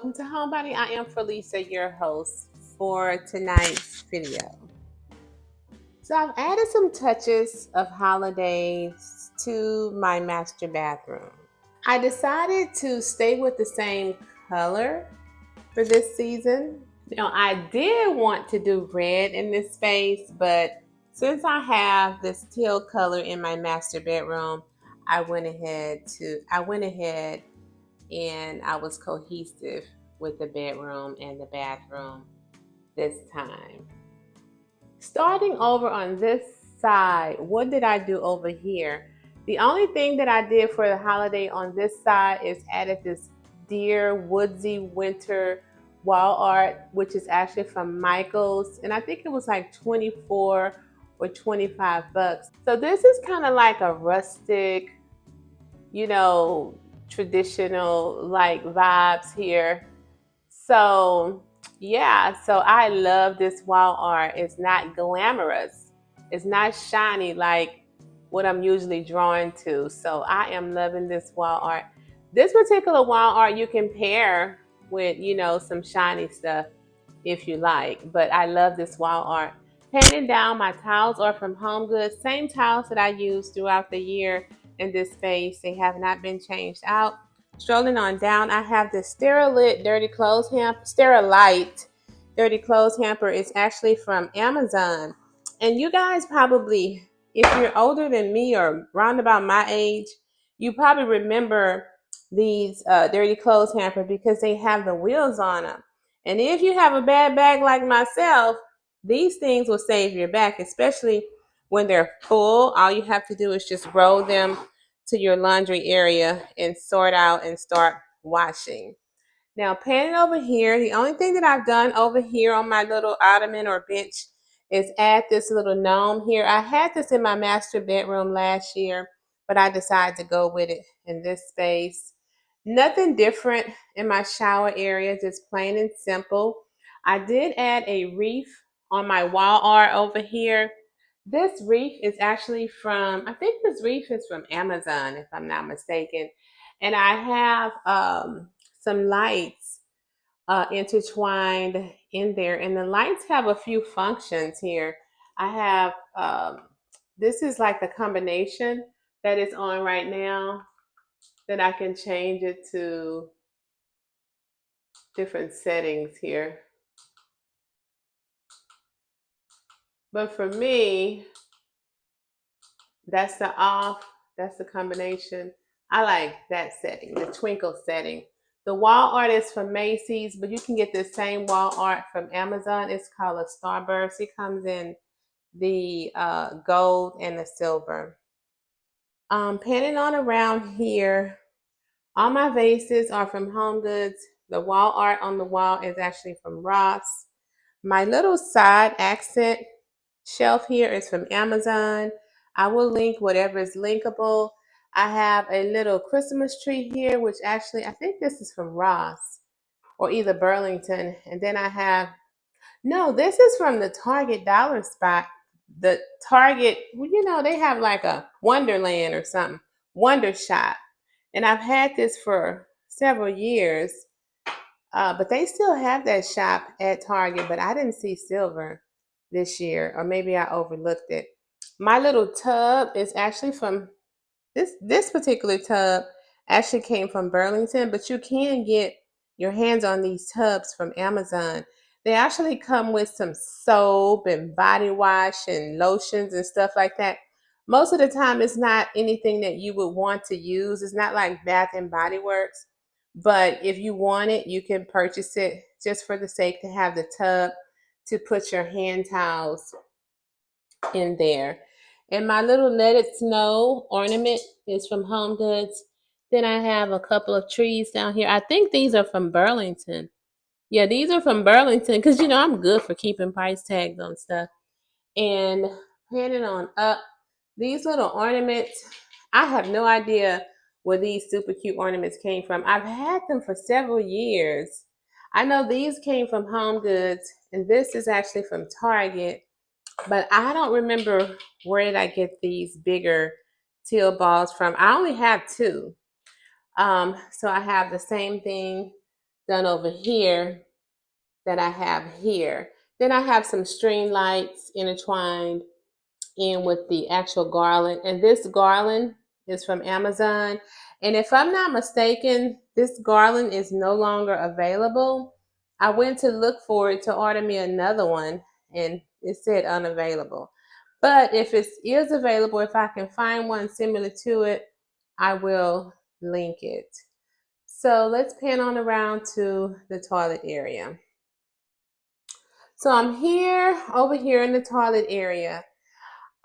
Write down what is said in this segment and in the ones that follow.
welcome to Homebody. I am Felisa, your host for tonight's video. So I've added some touches of holidays to my master bathroom. I decided to stay with the same color for this season. Now I did want to do red in this space, but since I have this teal color in my master bedroom, I went ahead and I was cohesive with the bedroom and the bathroom this time. Starting over on this side, what did I do over here? The only thing that I did for the holiday on this side is added this deer woodsy winter wall art, which is actually from Michael's, and I think it was like 24 or 25 bucks. So this is kind of like a rustic, traditional like vibes here. So yeah, so I love this wall art. It's not glamorous. It's not shiny like what I'm usually drawn to. So I am loving this wall art. This particular wall art you can pair with, some shiny stuff if you like. But I love this wall art. Painting down, my towels are from Home Goods. Same towels that I use throughout the year in this space. They have not been changed out. Strolling on down, I have this Sterilite dirty clothes hamper. Sterilite dirty clothes hamper is actually from Amazon. And you guys probably, if you're older than me or round about my age, you probably remember these dirty clothes hamper because they have the wheels on them. And if you have a bad bag like myself, these things will save your back, especially when they're full. All you have to do is just roll them to your laundry area and sort out and start washing. Now, panning over here, the only thing that I've done over here on my little ottoman or bench is add this little gnome here. I had this in my master bedroom last year, but I decided to go with it in this space. Nothing different in my shower area, just plain and simple. I did add a wreath on my wall art over here. This wreath is actually I think this wreath is from Amazon, if I'm not mistaken. And I have some lights intertwined in there. And the lights have a few functions here. I have, this is like the combination that is on right now that I can change it to different settings here. But for me, that's the off, that's the combination. I like that setting, the twinkle setting. The wall art is from Macy's, but you can get the same wall art from Amazon. It's called a Starburst. It comes in the gold and the silver. Panning on around here, all my vases are from Home Goods. The wall art on the wall is actually from Ross. My little side accent shelf here is from Amazon. I will link whatever is linkable. I have a little Christmas tree here, which actually, I think this is from Ross or either Burlington. And then I have, no, this is from the Target dollar spot. The Target, they have like a Wonderland or something, Wonder Shop. And I've had this for several years, but they still have that shop at Target, but I didn't see silver this year, or maybe I overlooked it. My little tub is actually from this particular tub actually came from Burlington, but you can get your hands on these tubs from Amazon. They actually come with some soap and body wash and lotions and stuff like that. Most of the time, it's not anything that you would want to use. It's not like Bath and Body Works, but if you want it, you can purchase it just for the sake to have the tub to put your hand towels in there. And my little netted snow ornament is from Home Goods. Then I have a couple of trees down here. I think these are from Burlington. Yeah, these are from Burlington because I'm good for keeping price tags on stuff. And panning on up, these little ornaments, I have no idea where these super cute ornaments came from. I've had them for several years. I know these came from Home Goods, and this is actually from Target. But I don't remember where did I get these bigger teal balls from. I only have two. So I have the same thing done over here that I have here. Then I have some string lights intertwined in with the actual garland. And this garland is from Amazon. And if I'm not mistaken, this garland is no longer available. I went to look for it to order me another one and it said unavailable. But if it is available, if I can find one similar to it, I will link it. So let's pan on around to the toilet area. So I'm here, over here in the toilet area.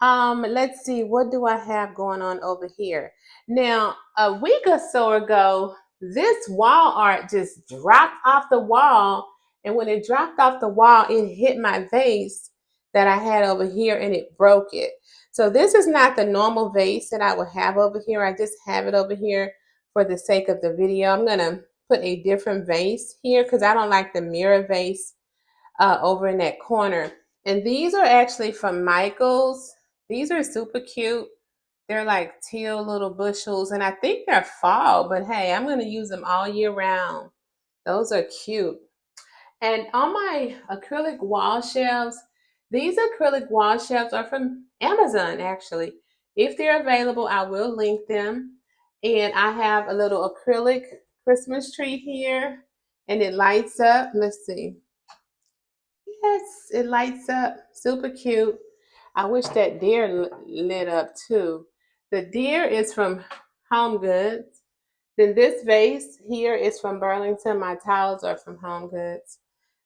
Let's see, what do I have going on over here? Now, a week or so ago, this wall art just dropped off the wall. And when it dropped off the wall, it hit my vase that I had over here and it broke it. So this is not the normal vase that I would have over here. I just have it over here for the sake of the video. I'm gonna put a different vase here because I don't like the mirror vase over in that corner. And these are actually from Michael's. These are super cute. They're like teal little bushels, and I think they're fall, but hey, I'm going to use them all year round. Those are cute. And on my acrylic wall shelves, these acrylic wall shelves are from Amazon, actually. If they're available, I will link them. And I have a little acrylic Christmas tree here, and it lights up. Let's see. Yes, it lights up. Super cute. I wish that deer lit up too. The deer is from Home Goods. Then this vase here is from Burlington. My towels are from Home Goods.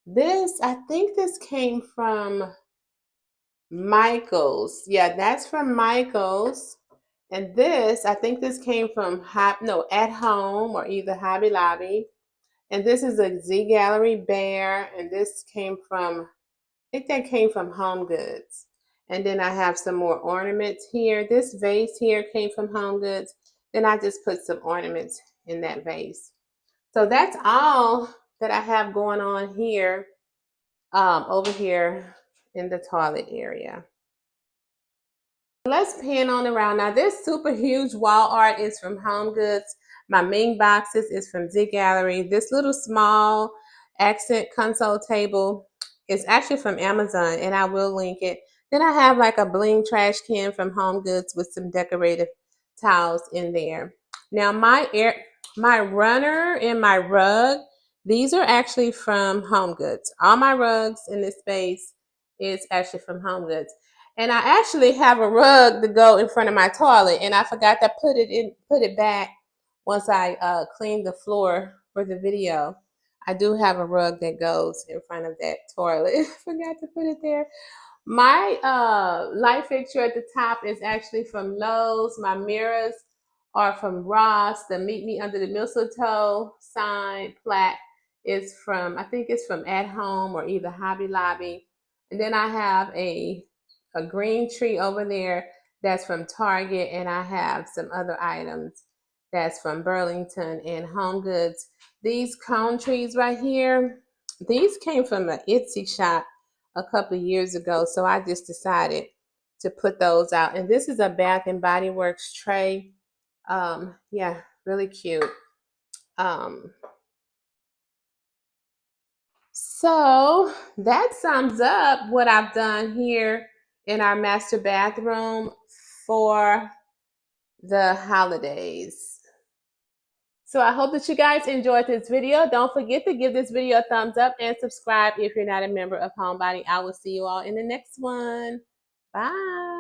This, I think this came from Michael's. Yeah, that's from Michael's. And this, I think this came from At Home or either Hobby Lobby. And this is a Z Gallery Bear. And this came from, I think that came from Home Goods. And then I have some more ornaments here. This vase here came from Home Goods. Then I just put some ornaments in that vase. So that's all that I have going on here, over here in the toilet area. Let's pan on around. Now this super huge wall art is from Home Goods. My Ming boxes is from Z Gallery. This little small accent console table is actually from Amazon, and I will link it. Then I have like a bling trash can from Home Goods with some decorative towels in there. Now my runner and my rug, these are actually from Home Goods. All my rugs in this space is actually from Home Goods. And I actually have a rug to go in front of my toilet, and I forgot to put it back once I cleaned the floor for the video. I do have a rug that goes in front of that toilet. Forgot to put it there. My light fixture at the top is actually from Lowe's. My mirrors are from Ross. The Meet Me Under the Mistletoe sign plaque is from, I think it's from At Home or either Hobby Lobby. And then I have a green tree over there that's from Target, and I have some other items that's from Burlington and Home Goods. These cone trees right here, these came from an Etsy shop a couple of years ago, so I just decided to put those out. And this is a Bath and Body Works tray. Yeah, really cute. So that sums up what I've done here in our master bathroom for the holidays. So I hope that you guys enjoyed this video. Don't forget to give this video a thumbs up and subscribe if you're not a member of Homebody. I will see you all in the next one. Bye.